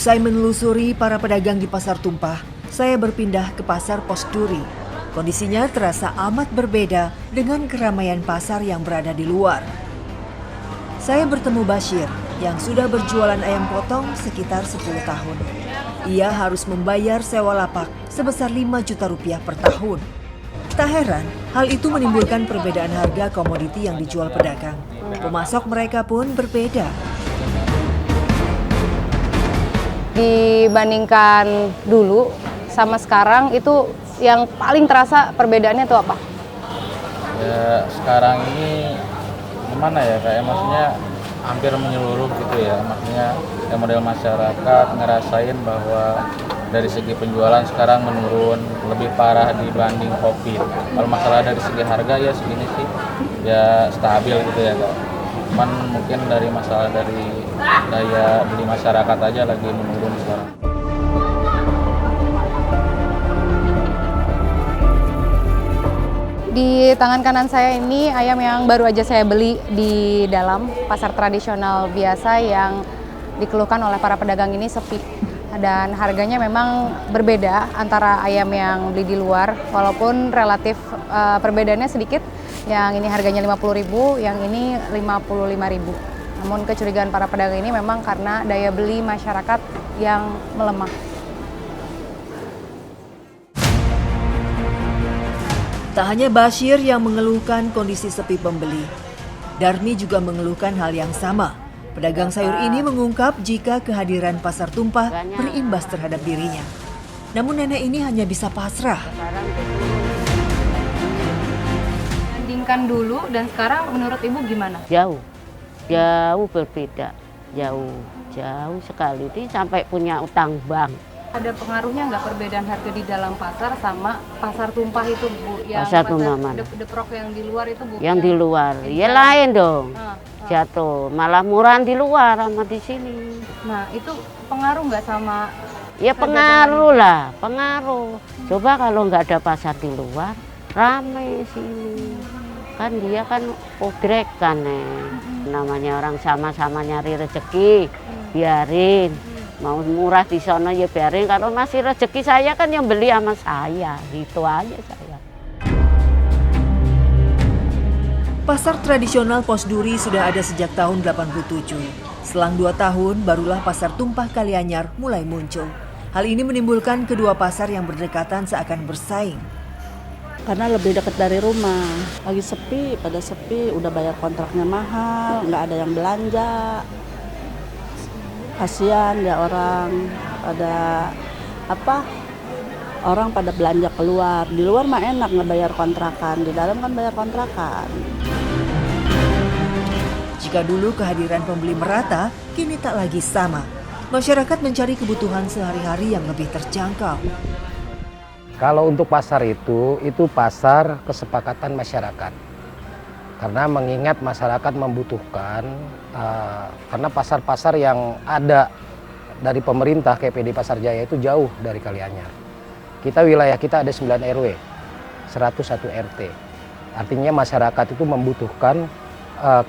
Usai menelusuri para pedagang di Pasar Tumpah, saya berpindah ke Pasar Pos Duri. Kondisinya terasa amat berbeda dengan keramaian pasar yang berada di luar. Saya bertemu Bashir yang sudah berjualan ayam potong sekitar 10 tahun. Ia harus membayar sewa lapak sebesar 5 juta rupiah per tahun. Tak heran, hal itu menimbulkan perbedaan harga komoditi yang dijual pedagang. Pemasok mereka pun berbeda. Dibandingkan dulu sama sekarang itu yang paling terasa perbedaannya itu apa? Ya sekarang ini gimana ya, kayak maksudnya hampir menyeluruh gitu ya, maksudnya yang model masyarakat ngerasain bahwa dari segi penjualan sekarang menurun lebih parah dibanding COVID. Kalau masalah dari segi harga ya segini sih ya stabil gitu ya Kak. Cuman mungkin dari masalah dari daya beli masyarakat aja lagi menurun sekarang. Di tangan kanan saya ini ayam yang baru aja saya beli di dalam pasar tradisional biasa yang dikeluhkan oleh para pedagang ini sepi. Dan harganya memang berbeda antara ayam yang beli di luar, walaupun relatif perbedaannya sedikit. Yang ini harganya 50.000, yang ini 55.000. Namun kecurigaan para pedagang ini memang karena daya beli masyarakat yang melemah. Tak hanya Bashir yang mengeluhkan kondisi sepi pembeli, Darmi juga mengeluhkan hal yang sama. Pedagang sayur ini mengungkap jika kehadiran Pasar Tumpah berimbas terhadap dirinya. Namun nenek ini hanya bisa pasrah. Bandingkan dulu dan sekarang menurut Ibu gimana? Jauh berbeda, jauh sekali. Ini sampai punya utang bank. Ada pengaruhnya nggak perbedaan harga di dalam pasar sama pasar tumpah itu Bu? Yang Pasar tumpah mana? Deprok yang di luar itu Bu? Yang di luar, ya lain dong. Jatuh, malah murahan di luar sama di sini. Nah itu pengaruh nggak sama? Ya pengaruh lah, pengaruh. Coba kalau nggak ada pasar di luar, ramai sini. Kan dia kan podrek kan namanya orang sama-sama nyari rezeki, biarin. Mau murah di sana ya biarin, kalau masih rezeki saya kan yang beli sama saya, gitu aja saya. Pasar tradisional Pos Duri sudah ada sejak tahun 87. Selang 2 tahun barulah Pasar Tumpah Kalianyar mulai muncul. Hal ini menimbulkan kedua pasar yang berdekatan seakan bersaing. Karena lebih dekat dari rumah, lagi sepi, pada sepi, udah bayar kontraknya mahal, nggak ada yang belanja. Kasihan ya orang orang pada belanja keluar. Di luar mah enak nggak bayar kontrakan, di dalam kan bayar kontrakan. Jika dulu kehadiran pembeli merata, kini tak lagi sama. Masyarakat mencari kebutuhan sehari-hari yang lebih terjangkau. Kalau untuk pasar itu pasar kesepakatan masyarakat. Karena mengingat masyarakat membutuhkan, karena pasar-pasar yang ada dari pemerintah kayak PD Pasar Jaya itu jauh dari Kalianyar. Wilayah kita ada 9 RW, 101 RT. Artinya masyarakat itu membutuhkan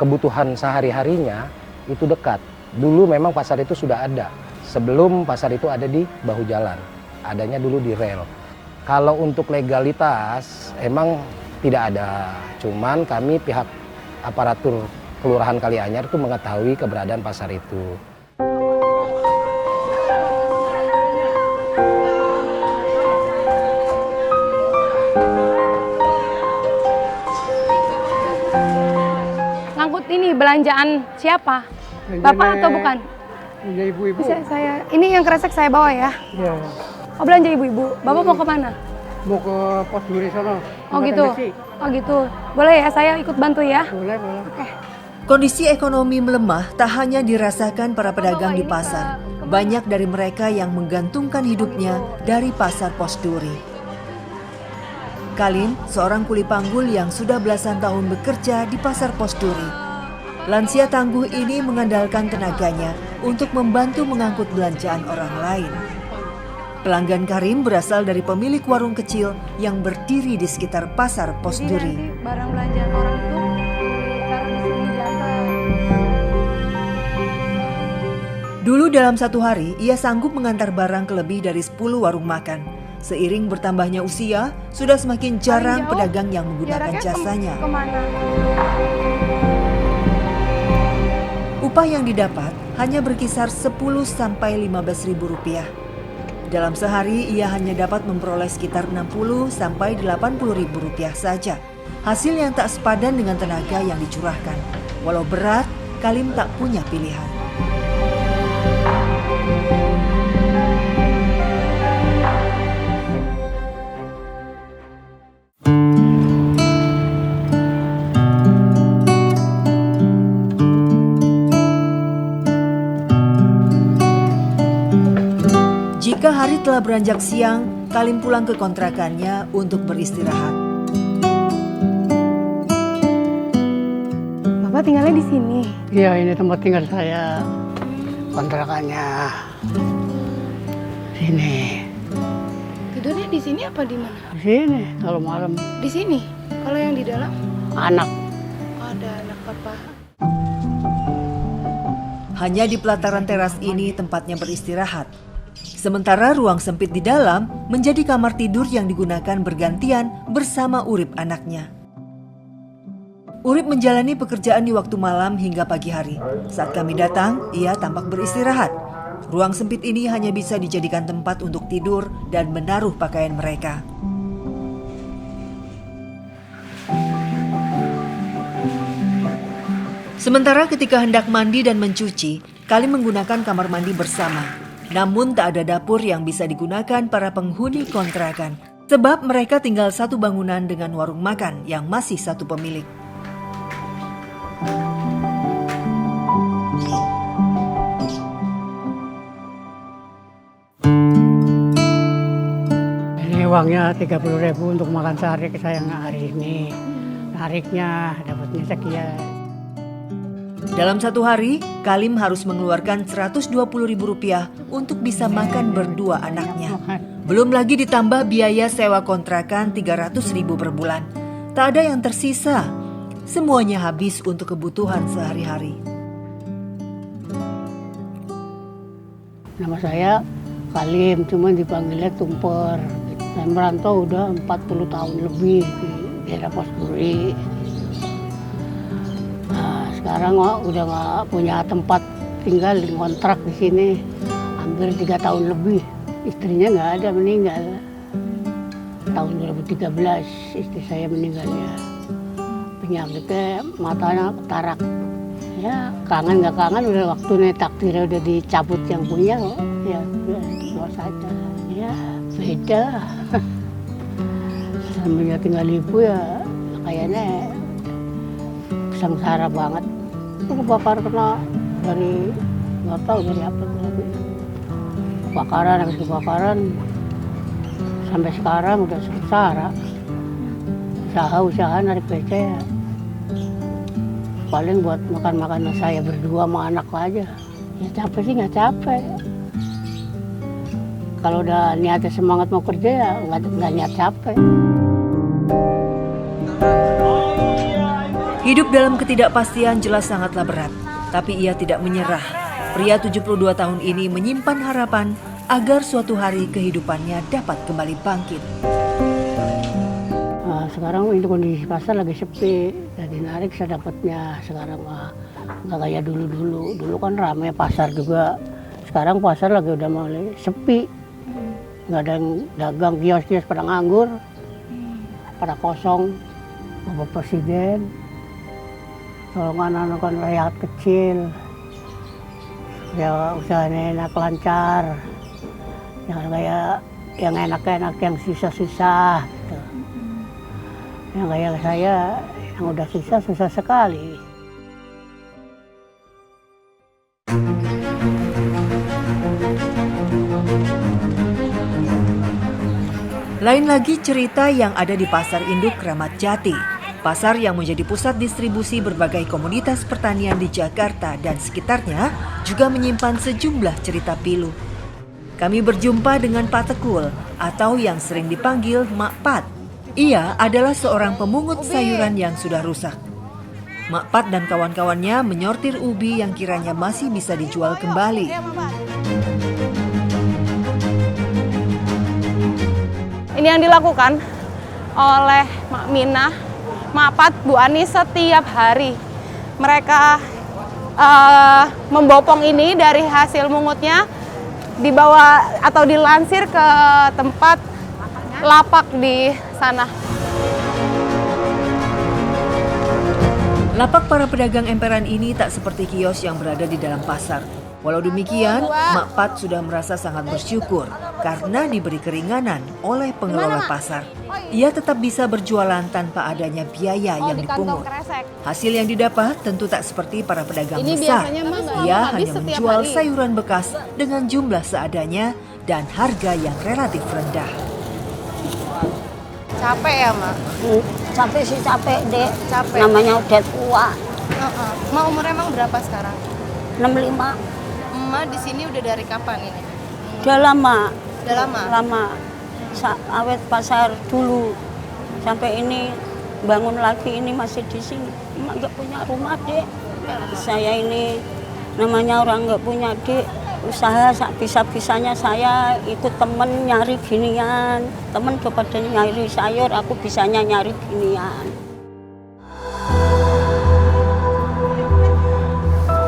kebutuhan sehari-harinya itu dekat. Dulu memang pasar itu sudah ada, sebelum pasar itu ada di bahu jalan, adanya dulu di rel. Kalau untuk legalitas emang tidak ada, cuman kami pihak aparatur Kelurahan Kalianyar itu mengetahui keberadaan pasar itu. Ngangkut ini belanjaan siapa? Bapak atau bukan? Belanja ibu-ibu. Bisa saya, ini yang kresek saya bawa ya? Iya. Oh belanja ibu-ibu, Bapak mau kemana? Mau ke Pos Duri sana. Oh gitu, oh gitu. Boleh ya saya ikut bantu ya? Boleh. Oke. Kondisi ekonomi melemah tak hanya dirasakan para pedagang di pasar. Banyak dari mereka yang menggantungkan hidupnya dari Pasar Pos Duri. Kalin, seorang kuli panggul yang sudah belasan tahun bekerja di Pasar Pos Duri. Lansia tangguh ini mengandalkan tenaganya untuk membantu mengangkut belanjaan orang lain. Pelanggan Karim berasal dari pemilik warung kecil yang berdiri di sekitar Pasar Pos Duri. Nanti barang belanjaan orang itu ditaruh di sini di atas. Dulu Dulu dalam satu hari, ia sanggup mengantar barang ke lebih dari 10 warung makan. Seiring bertambahnya usia, sudah semakin jarang pedagang yang menggunakan jasanya. Upah yang didapat hanya berkisar 10 sampai 15 ribu rupiah. Dalam sehari ia hanya dapat memperoleh sekitar 60 sampai 80 ribu rupiah saja. Hasil yang tak sepadan dengan tenaga yang dicurahkan. Walau berat, Kalim tak punya pilihan. Jika hari telah beranjak siang, Kalim pulang ke kontrakannya untuk beristirahat. Bapak tinggalnya di sini. Iya, ini tempat tinggal saya. Kontrakannya sini. Tidurnya di sini apa di mana? Di sini kalau malam. Di sini. Kalau yang di dalam Anak. ada anak apa? Hanya di pelataran teras ini tempatnya beristirahat. Sementara ruang sempit di dalam menjadi kamar tidur yang digunakan bergantian bersama Urip anaknya. Urip menjalani pekerjaan di waktu malam hingga pagi hari. Saat kami datang, ia tampak beristirahat. Ruang sempit ini hanya bisa dijadikan tempat untuk tidur dan menaruh pakaian mereka. Sementara ketika hendak mandi dan mencuci, Kalim menggunakan kamar mandi bersama. Namun tak ada dapur yang bisa digunakan para penghuni kontrakan. Sebab mereka tinggal satu bangunan dengan warung makan yang masih satu pemilik. Ini uangnya 30.000 untuk makan sehari saya hari ini. Nariknya dapatnya sekian. Dalam satu hari, Kalim harus mengeluarkan Rp120.000 untuk bisa makan berdua anaknya. Belum lagi ditambah biaya sewa kontrakan Rp300.000 per bulan. Tak ada yang tersisa. Semuanya habis untuk kebutuhan sehari-hari. Nama saya Kalim, cuman dipanggilnya Tumper. Saya merantau udah 40 tahun lebih di daerah Posduri. Nah, sekarang udah nggak punya tempat tinggal, di kontrak di sini hampir 3 tahun lebih. Istrinya nggak ada, meninggal. Tahun 2013 istri saya meninggalnya. Penyakitnya matanya katarak. Ya kangen nggak kangen, udah waktunya takdirnya udah dicabut yang punya, ya udah keluar saja. Ya beda. Sambil tinggal ibu ya kayaknya sengsara banget. Itu kebakar kena dari nggak tahu dari apa tapi kebakaran, habis kebakaran sampai sekarang udah sengsara. Usaha narik becak ya. Paling buat makan-makanan saya berdua sama anak aja. Ya capek sih nggak capek. Kalau udah niatnya semangat mau kerja ya nggak niat capek. Hidup dalam ketidakpastian jelas sangatlah berat, tapi ia tidak menyerah. Pria 72 tahun ini menyimpan harapan agar suatu hari kehidupannya dapat kembali bangkit. Sekarang itu kondisi pasar lagi sepi, jadi narik saya dapatnya. Sekarang nggak kayak dulu-dulu. Dulu kan ramai pasar juga. Sekarang pasar lagi udah mulai sepi. Nggak ada yang dagang, kios-kios pada nganggur, pada kosong. Bapak Presiden, tolong anak-anak rakyat kecil, ya usahanya enak lancar, jangan kayak yang enak-enak yang susah-susah. Gitu. Yang kayak saya yang udah susah sekali. Lain lagi cerita yang ada di Pasar Induk Kramat Jati. Pasar yang menjadi pusat distribusi berbagai komoditas pertanian di Jakarta dan sekitarnya juga menyimpan sejumlah cerita pilu. Kami berjumpa dengan Pak Tekul atau yang sering dipanggil Mak Pat. Ia adalah seorang pemungut sayuran yang sudah rusak. Mak Pat dan kawan-kawannya menyortir ubi yang kiranya masih bisa dijual kembali. Ini yang dilakukan oleh Mak Minah, Mak Pat, Bu Ani setiap hari. Mereka membopong ini dari hasil mungutnya, dibawa atau dilansir ke tempat lapak di sana. Lapak para pedagang emperan ini tak seperti kios yang berada di dalam pasar. Walau demikian, Mak Pat sudah merasa sangat bersyukur karena diberi keringanan oleh pengelola pasar. Ia tetap bisa berjualan tanpa adanya biaya yang dipungut. Hasil yang didapat tentu tak seperti para pedagang besar. Ia hanya menjual sayuran bekas dengan jumlah seadanya dan harga yang relatif rendah. Capek ya, Mak? Capek sih capek, Dek. Capek. Namanya udah tua. Mak umurnya emang berapa sekarang? 65. Emak di sini udah dari kapan ini? Udah lama. Udah lama? Lama. Awet pasar dulu. Sampai ini bangun lagi ini masih di sini. Emak nggak punya rumah, Dek. Saya ini namanya orang nggak punya, Dek. Usaha bisa-bisanya saya ikut temen nyari ginian. Temen kepada nyari sayur, aku bisanya nyari ginian.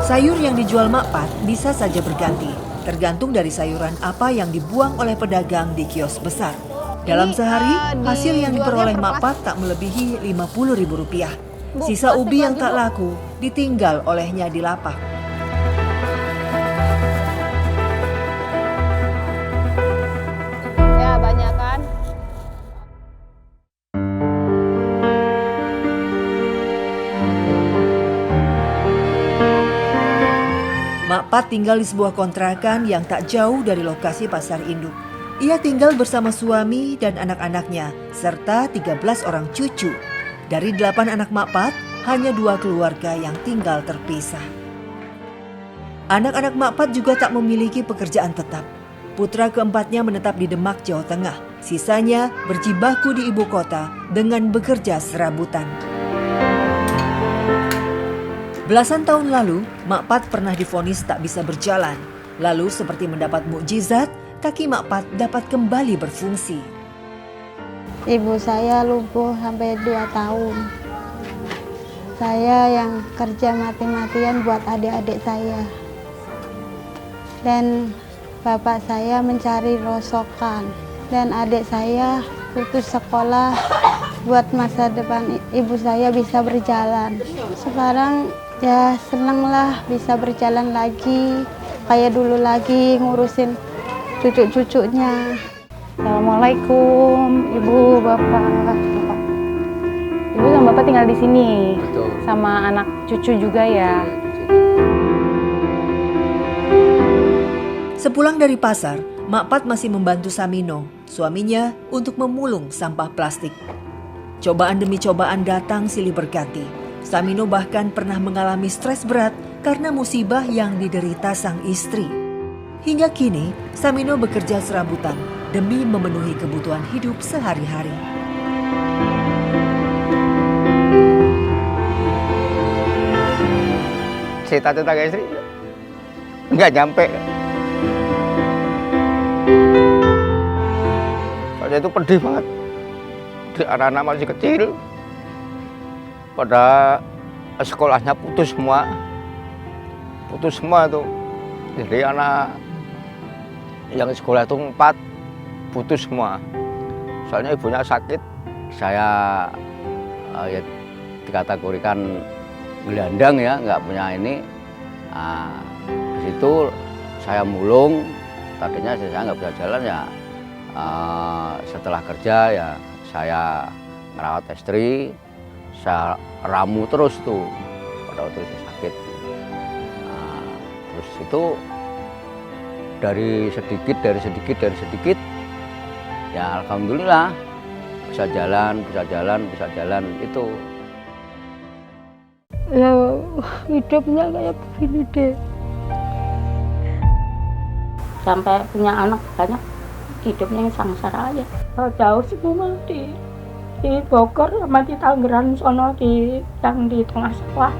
Sayur yang dijual Mak Pat bisa saja berganti, tergantung dari sayuran apa yang dibuang oleh pedagang di kios besar. Dalam sehari, hasil yang diperoleh Mak Pat tak melebihi Rp50.000. Sisa ubi yang tak laku ditinggal olehnya di lapak. Ya, banyak kan? Mak Pat tinggal di sebuah kontrakan yang tak jauh dari lokasi pasar induk. Ia tinggal bersama suami dan anak-anaknya, serta 13 orang cucu. Dari 8 anak Mak Pat, hanya 2 keluarga yang tinggal terpisah. Anak-anak Mak Pat juga tak memiliki pekerjaan tetap. Putra keempatnya menetap di Demak, Jawa Tengah. Sisanya berjibaku di ibu kota dengan bekerja serabutan. Belasan tahun lalu, Mak Pat pernah divonis tak bisa berjalan. Lalu seperti mendapat mukjizat, kaki Mak Pat dapat kembali berfungsi. Ibu saya lumpuh sampai 2 tahun. Saya yang kerja mati-matian buat adik-adik saya. Dan bapak saya mencari rosokan. Dan adik saya putus sekolah buat masa depan ibu saya bisa berjalan. Sekarang ya seneng lah bisa berjalan lagi. Kayak dulu lagi ngurusin cucu-cucunya. Assalamualaikum, Ibu, Bapak. Ibu sama Bapak tinggal di sini. Betul. Sama anak cucu juga ya. Sepulang dari pasar, Mak Pat masih membantu Samino, suaminya, untuk memulung sampah plastik. Cobaan demi cobaan datang silih berganti. Samino bahkan pernah mengalami stres berat karena musibah yang diderita sang istri. Hingga kini, Samino bekerja serabutan demi memenuhi kebutuhan hidup sehari-hari. Cita-cita ke istri nggak nyampe. Soalnya itu pedih banget. Di anak-anak masih kecil, pada sekolahnya putus semua tuh. Jadi anak yang sekolah itu 4 putus semua. Soalnya ibunya sakit, saya ya dikategorikan gelandang ya, nggak punya ini. Nah, di situ saya mulung, tadinya saya nggak bisa jalan ya. Setelah kerja ya saya merawat istri, saya ramu terus tuh pada waktu saya sakit. Nah, terus itu dari sedikit ya alhamdulillah bisa jalan itu. Ya hidupnya kayak begini deh. Sampai punya anak banyak, hidupnya yang sengsara aja. Jauh sih mau mati. di Bogor sama di Tangerang sono yang di tengah sawah.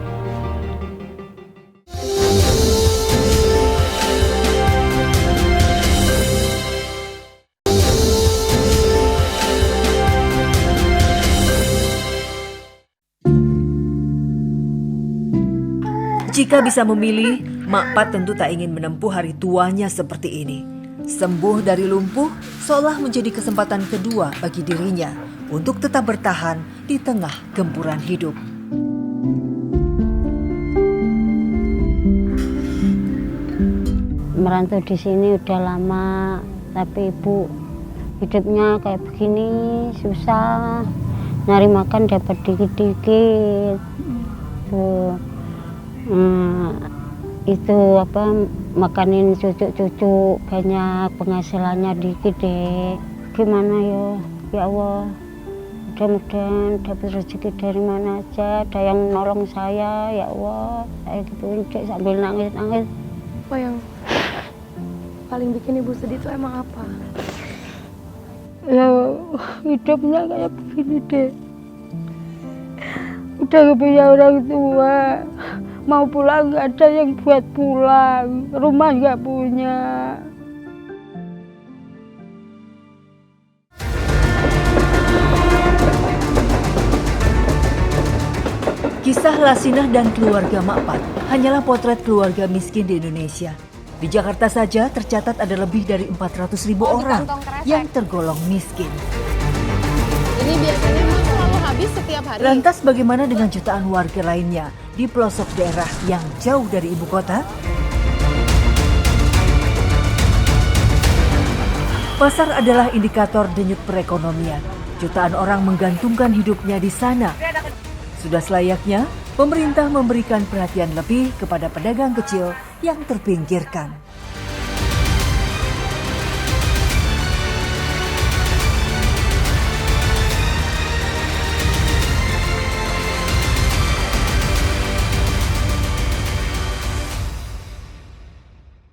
Jika bisa memilih, Mak Pat tentu tak ingin menempuh hari tuanya seperti ini. Sembuh dari lumpuh seolah menjadi kesempatan kedua bagi dirinya untuk tetap bertahan di tengah gempuran hidup. Merantau di sini udah lama, tapi ibu hidupnya kayak begini susah, nyari makan dapat dikit-dikit. Tuh. Itu makanin cucu-cucu banyak, penghasilannya dikit deh. Gimana ya Allah, mudah-mudahan dapat rezeki dari mana aja, ada yang nolong saya ya Allah. Saya gitu sambil nangis-nangis. Apa yang paling bikin ibu sedih itu emang apa? Ya hidupnya kayak begini deh, udah gak punya orang tua, mau pulang nggak ada yang buat pulang, rumah nggak punya. Kisah Lasinah dan keluarga Mak Pat hanyalah potret keluarga miskin di Indonesia. Di Jakarta saja tercatat ada lebih dari 400.000 orang yang tergolong miskin. Ini biasanya selalu habis setiap hari. Lantas bagaimana dengan jutaan warga lainnya di pelosok daerah yang jauh dari ibu kota? Pasar adalah indikator denyut perekonomian. Jutaan orang menggantungkan hidupnya di sana. Sudah selayaknya pemerintah memberikan perhatian lebih kepada pedagang kecil yang terpinggirkan.